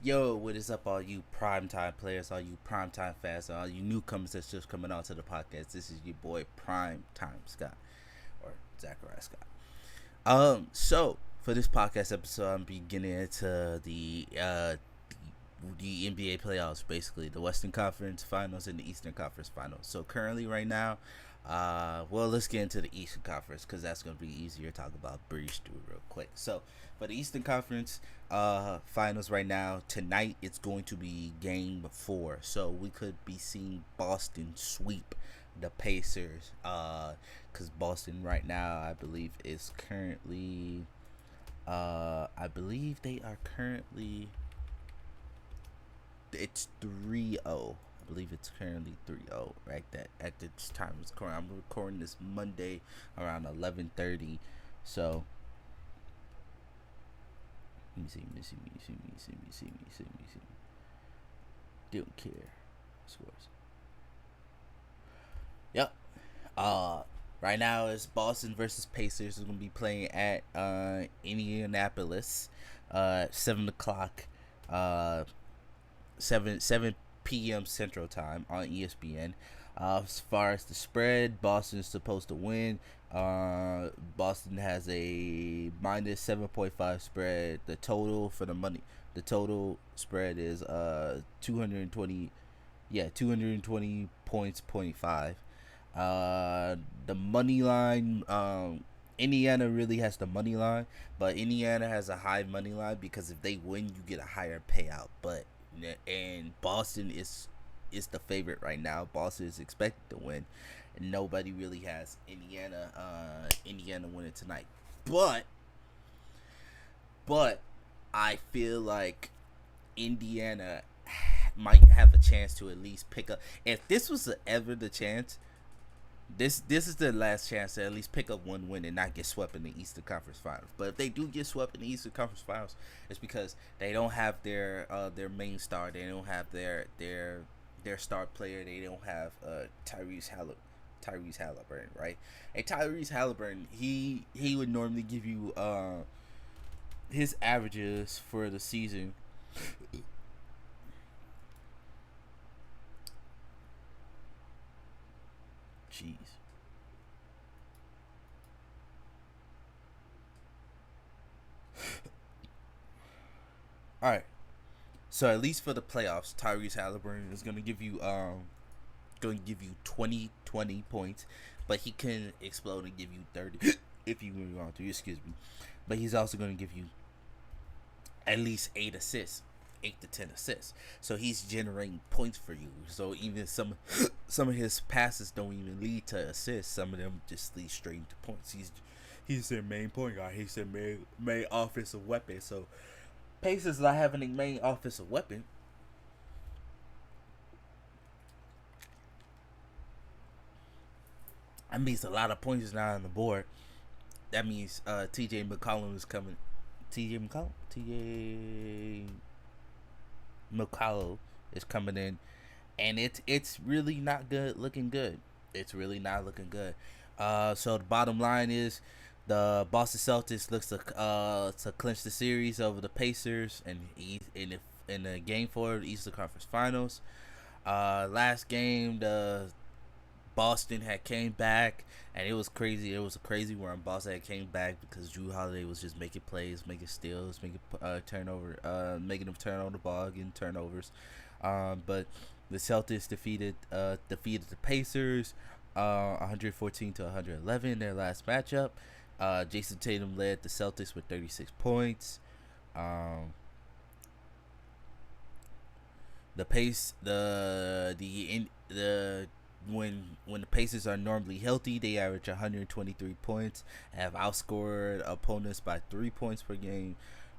Yo, what is up, all you primetime players, all you primetime fans, all you newcomers that's just coming on to the podcast? This is your boy Primetime Scott, or Zechariah Scott. So for this podcast episode, I'm beginning into the NBA playoffs, basically the Western Conference Finals and the Eastern Conference Finals. So currently, right now, let's get into the Eastern Conference because that's gonna be easier to talk about. Breeze through real quick. So for the Eastern Conference Finals right now, tonight it's going to be Game 4. So we could be seeing Boston sweep the Pacers. Because Boston right now, I believe, is currently. I believe they are currently. It's 3-0. I believe it's currently 3-0 right that at this time it's recording. I'm recording this Monday around 11:30. So let me see. Don't care. Scores. Yep. Right now it's Boston versus Pacers. Is gonna be playing at Indianapolis. 7 o'clock. 7 p.m. Central Time on ESPN. As far as the spread, Boston is supposed to win. Boston has a minus 7.5 spread. The total spread is 220. Yeah, 220 points. .5. The money line. Indiana really has the money line, but Indiana has a high money line because if they win, you get a higher payout. And Boston is the favorite right now. Boston is expected to win, and nobody really has Indiana winning tonight. But I feel like Indiana might have a chance to at least pick up. If this was ever the chance, this is the last chance to at least pick up one win and not get swept in the Eastern Conference Finals. But if they do get swept in the Eastern Conference Finals, it's because they don't have their main star. They don't have their star player. They don't have Tyrese Halliburton, right? And Tyrese Halliburton, he would normally give you his averages for the season. Jeez. All right. So at least for the playoffs, Tyrese Halliburton is going to give you 20 points, but he can explode and give you 30 if you really want to. Excuse me. But he's also going to give you at least 8 to 10 assists. So he's generating points for you. So even some of his passes don't even lead to assists. Some of them just lead straight into points. He's their main point guard. He's their main offensive weapon. So Pacers not having a main offensive weapon. That means a lot of points is not on the board. That means TJ McCollum is coming. TJ McCollum is coming in, and it's really not good. Looking good. It's really not looking good. So the bottom line is the Boston Celtics looks to clinch the series over the Pacers in the game 4 of the Eastern Conference Finals. Last game the Boston had came back, and it was crazy. It was a crazy run. Boston had came back because Drew Holiday was just making plays, making steals, making making them turn over the ball, getting turnovers. But the Celtics defeated the Pacers, 114 to 111 in their last matchup. Jason Tatum led the Celtics with 36 points. The pace the when the Pacers are normally healthy, they average 123 points and have outscored opponents by 3 points per game.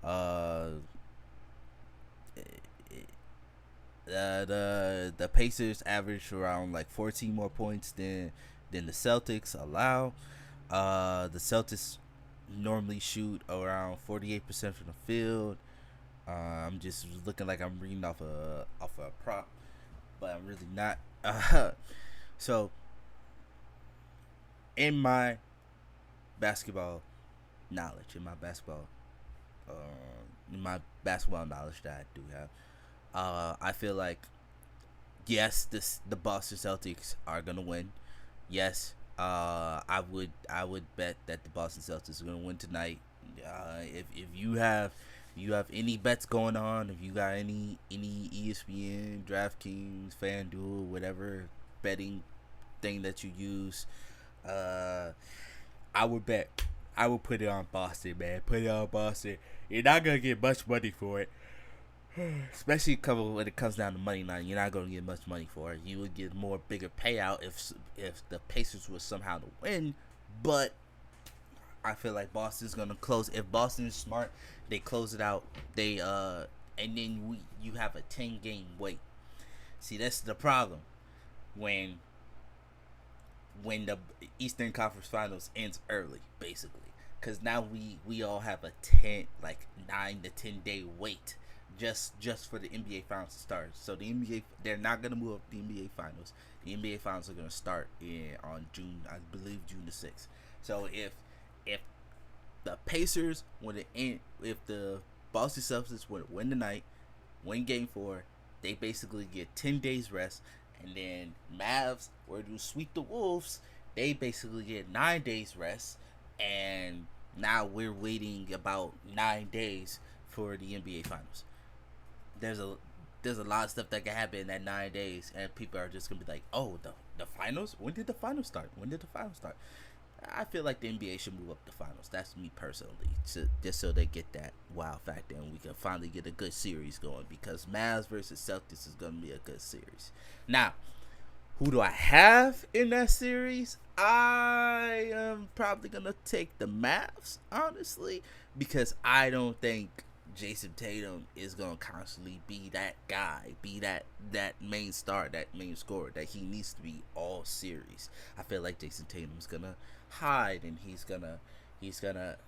The Pacers average around like 14 more points than the Celtics allow. The Celtics normally shoot around 48% from the field. I'm just looking like I'm reading off a prop, but I'm really not. So, in my basketball knowledge, in my basketball my basketball knowledge that I do have. I feel like yes, the Boston Celtics are gonna win. Yes, I would bet that the Boston Celtics are gonna win tonight. If you have any bets going on, if you got any ESPN, DraftKings, FanDuel, whatever betting thing that you use, uh, I would bet. I would put it on Boston, man. Put it on Boston. You're not gonna get much money for it. Especially when it comes down to money line, you're not going to get much money for it. You would get more bigger payout if the Pacers were somehow to win, but I feel like Boston's going to close. If Boston is smart, they close it out. And then you have a 10-game wait. See, that's the problem when the Eastern Conference Finals ends early, basically, because now we all have a 9 to 10 day wait just for the NBA Finals to start. So the NBA, they're not gonna move up the NBA Finals. The NBA Finals are gonna start on June, I believe June the 6th. So if the Pacers if the Boston Celtics would win tonight, win Game 4, they basically get 10 days rest, and then Mavs were to sweep the Wolves, they basically get 9 days rest, and now we're waiting about 9 days for the NBA Finals. There's a lot of stuff that can happen in that 9 days, and people are just gonna be like, "Oh, the finals? When did the finals start? When did the finals start?" I feel like the NBA should move up the finals. That's me personally, just so they get that wow factor, and we can finally get a good series going. Because Mavs versus Celtics is gonna be a good series. Now, who do I have in that series? I am probably gonna take the Mavs, honestly, because I don't think Jason Tatum is gonna constantly be that guy, be that main star, that main scorer that he needs to be all series. I feel like Jason Tatum's gonna hide, and he's gonna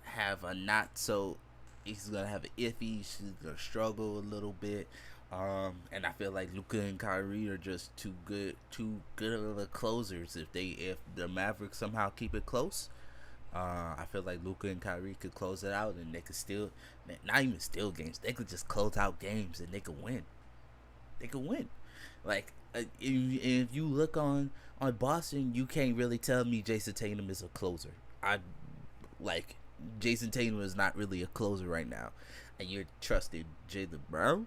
have a not so he's gonna have an iffy. He's gonna struggle a little bit. And I feel like Luka and Kyrie are just too good of the closers. If the Mavericks somehow keep it close, I feel like Luka and Kyrie could close it out, and they could still, not even steal games. They could just close out games, and they could win. They could win. Like if you look on Boston, you can't really tell me Jason Tatum is a closer. Like Jason Tatum is not really a closer right now, and you're trusting Jaylen Brown.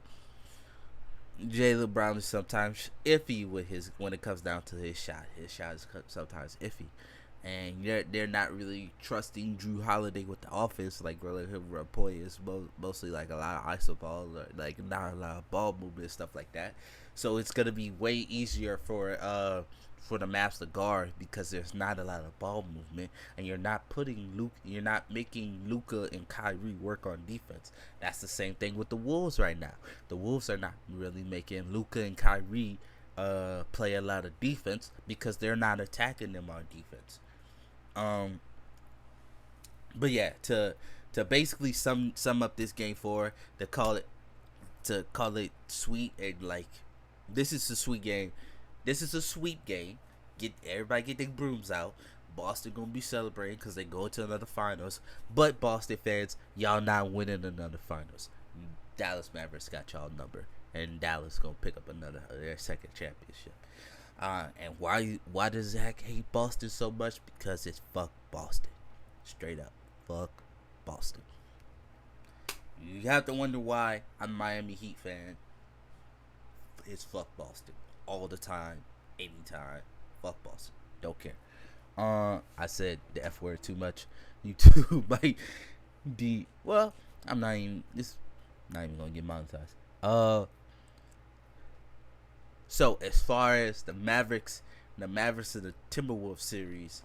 Jaylen Brown is sometimes iffy with when it comes down to his shot. His shot is sometimes iffy, and they're not really trusting Drew Holiday with the offense. Like Rapoy is mostly like a lot of iso ball, like not a lot of ball movement, stuff like that. So it's gonna be way easier for the Mavs to guard, because there's not a lot of ball movement, and you're not making Luka and Kyrie work on defense. That's the same thing with the Wolves right now. The Wolves are not really making Luka and Kyrie play a lot of defense, because they're not attacking them on defense. But yeah, to basically sum up this Game 4, to call it sweet, and like, this is a sweet game. This is a sweep game. Everybody get their brooms out. Boston gonna be celebrating because they go to another finals. But Boston fans, y'all not winning another finals. Dallas Mavericks got y'all number, and Dallas gonna pick up their second championship. And why does Zach hate Boston so much? Because it's fuck Boston, straight up fuck Boston. You have to wonder why I'm a Miami Heat fan. It's fuck Boston all the time, anytime. Fuck Boston. Don't care. I said the F word too much. YouTube might be, well, I'm not even gonna get monetized. So as far as the Mavericks and the Timberwolves series,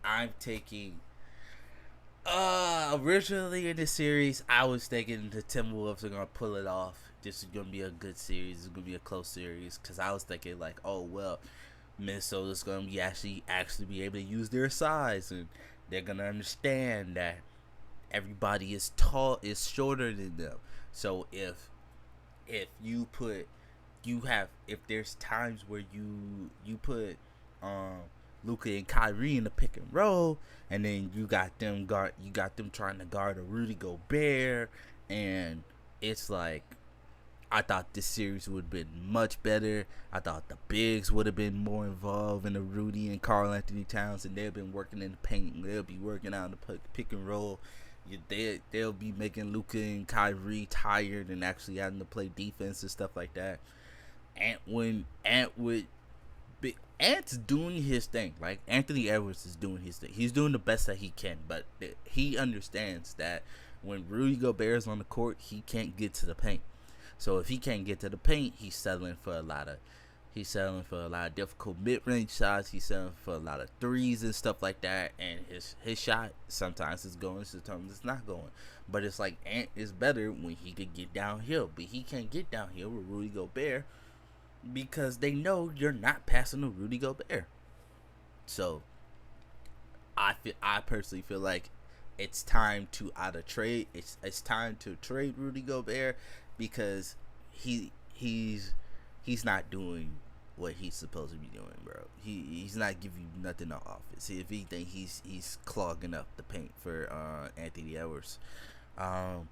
I'm taking originally in this series, I was thinking the Timberwolves are gonna pull it off. This is gonna be a good series. It's gonna be a close series, because I was thinking like, oh well, Minnesota's gonna be actually be able to use their size, and they're gonna understand that everybody is shorter than them. So if there's times where you put Luka and Kyrie in the pick and roll, and then you got them trying to guard a Rudy Gobert, and it's like I thought this series would have been much better. I thought the bigs would have been more involved in the Rudy and Karl Anthony Towns, and they've been working in the paint. They'll be working out the pick and roll. They'll be making Luka and Kyrie tired and actually having to play defense and stuff like that. Ant's doing his thing. Like Anthony Edwards is doing his thing. He's doing the best that he can, but he understands that when Rudy Gobert is on the court, he can't get to the paint. So if he can't get to the paint, he's settling for a lot of difficult mid-range shots. He's settling for a lot of threes and stuff like that. And his shot sometimes is going, sometimes it's not going. But it's like Ant is better when he could get downhill, but he can't get downhill with Rudy Gobert because they know you're not passing to Rudy Gobert. So I personally feel like it's time to trade. It's time to trade Rudy Gobert because he's not doing what he's supposed to be doing, bro. He's not giving you nothing on offense. If anything, he's clogging up the paint for Anthony Edwards. And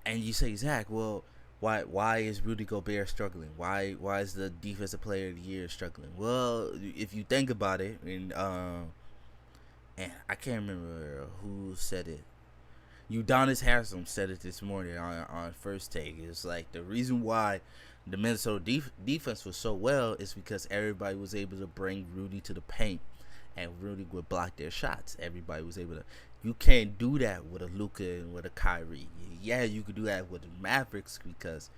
you say, Zach, well, why is Rudy Gobert struggling? Why is the defensive player of the year struggling? Well, if you think about it, and I can't remember who said it. Udonis Haslem said it this morning on First Take. It's like the reason why the Minnesota defense was so well is because everybody was able to bring Rudy to the paint, and Rudy would block their shots. Everybody was able to. You can't do that with a Luka and with a Kyrie. Yeah, you could do that with the Mavericks because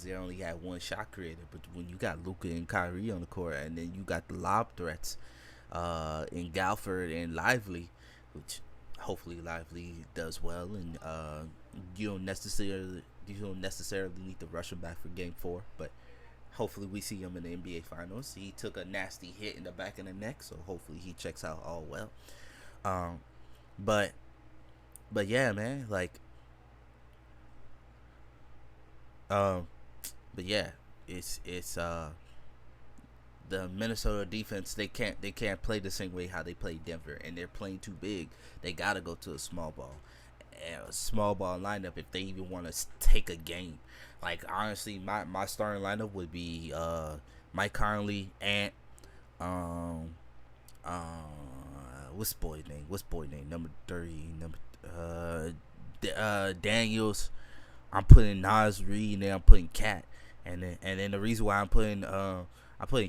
they only had one shot creator. But when you got Luka and Kyrie on the court, and then you got the lob threats in Galford and Lively, which hopefully Lively does well, and you don't necessarily need to rush him back for Game 4, but hopefully we see him in the NBA Finals. He took a nasty hit in the back of the neck, so hopefully he checks out all well. But yeah, man, like, but yeah, it's the Minnesota defense, they can't play the same way how they played Denver, and they're playing too big. They gotta go to a small ball lineup if they even want to take a game. Like honestly, my starting lineup would be Mike Conley, Ant, what's boy name? Number 30, Daniels. I'm putting Nas Reed, and then I'm putting Cat, and then the reason why I'm putting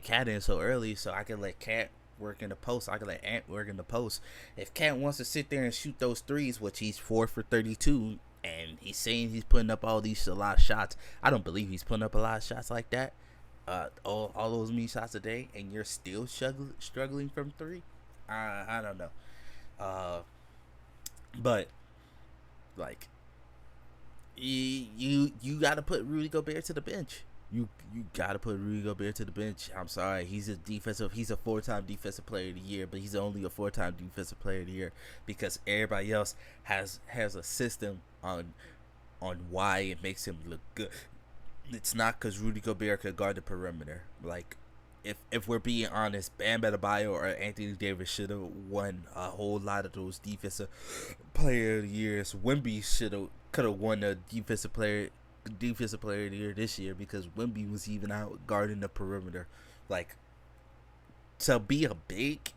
Cat in so early so I can let Cat work in the post. I can let Ant work in the post. If Cat wants to sit there and shoot those threes, which he's 4 for 32, and he's saying he's putting up a lot of shots, I don't believe he's putting up a lot of shots like that. All those mean shots a day, and you're still struggling from 3. I don't know. But like you got to put Rudy Gobert to the bench. You gotta put Rudy Gobert to the bench. I'm sorry, he's a 4-time defensive player of the year, but he's only a 4-time defensive player of the year because everybody else has a system on why it makes him look good. It's not because Rudy Gobert could guard the perimeter. Like, if we're being honest, Bam Adebayo or Anthony Davis should have won a whole lot of those defensive player of the years. Wemby could have won the defensive player of the year this year because Wemby was even out guarding the perimeter. Like, to be a big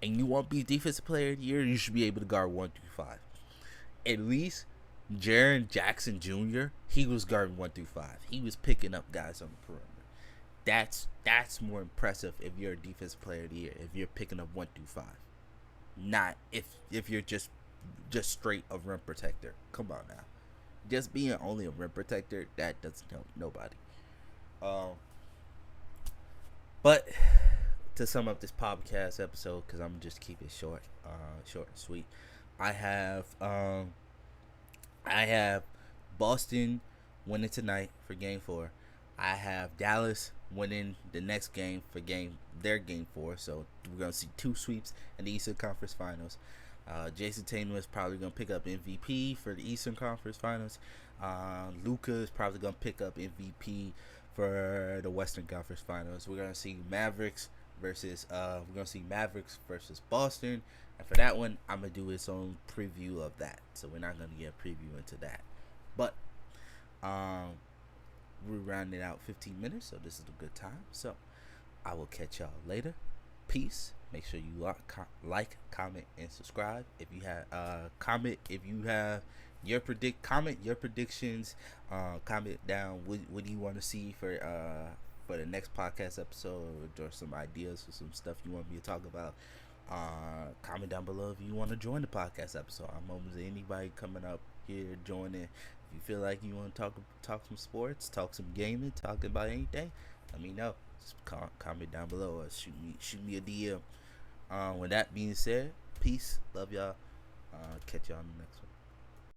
and you want to be defensive player of the year, you should be able to guard 1 through 5. At least Jaren Jackson Jr., he was guarding 1 through 5. He was picking up guys on the perimeter. That's more impressive if you're a defensive player of the year, if you're picking up 1 through 5. Not if you're just straight a rim protector. Come on now. Just being only a rim protector, that doesn't help nobody. But to sum up this podcast episode, because I'm just keep it short and sweet. I have Boston winning tonight for Game 4. I have Dallas winning the next game for their Game 4. So we're gonna see 2 sweeps in the Eastern Conference Finals. Jason Tatum is probably going to pick up MVP for the Eastern Conference Finals. Luka is probably going to pick up MVP for the Western Conference Finals. We're going to see Mavericks versus Boston, And for that one, I'm gonna do its own preview of that. So we're not gonna get a preview into that. But we're rounding out 15 minutes, so this is a good time. So I will catch y'all later. Peace. Make sure you like, comment, and subscribe. If you have comment, if you have your comment your predictions. Comment down what do you want to see for the next podcast episode, or some ideas for some stuff you want me to talk about. Comment down below if you want to join the podcast episode. I'm open to anybody coming up here joining. If you feel like you want to talk some sports, talk some gaming, talk about anything, let me know. Just comment down below or shoot me a DM. With that being said, peace, love y'all. Catch y'all on the next one.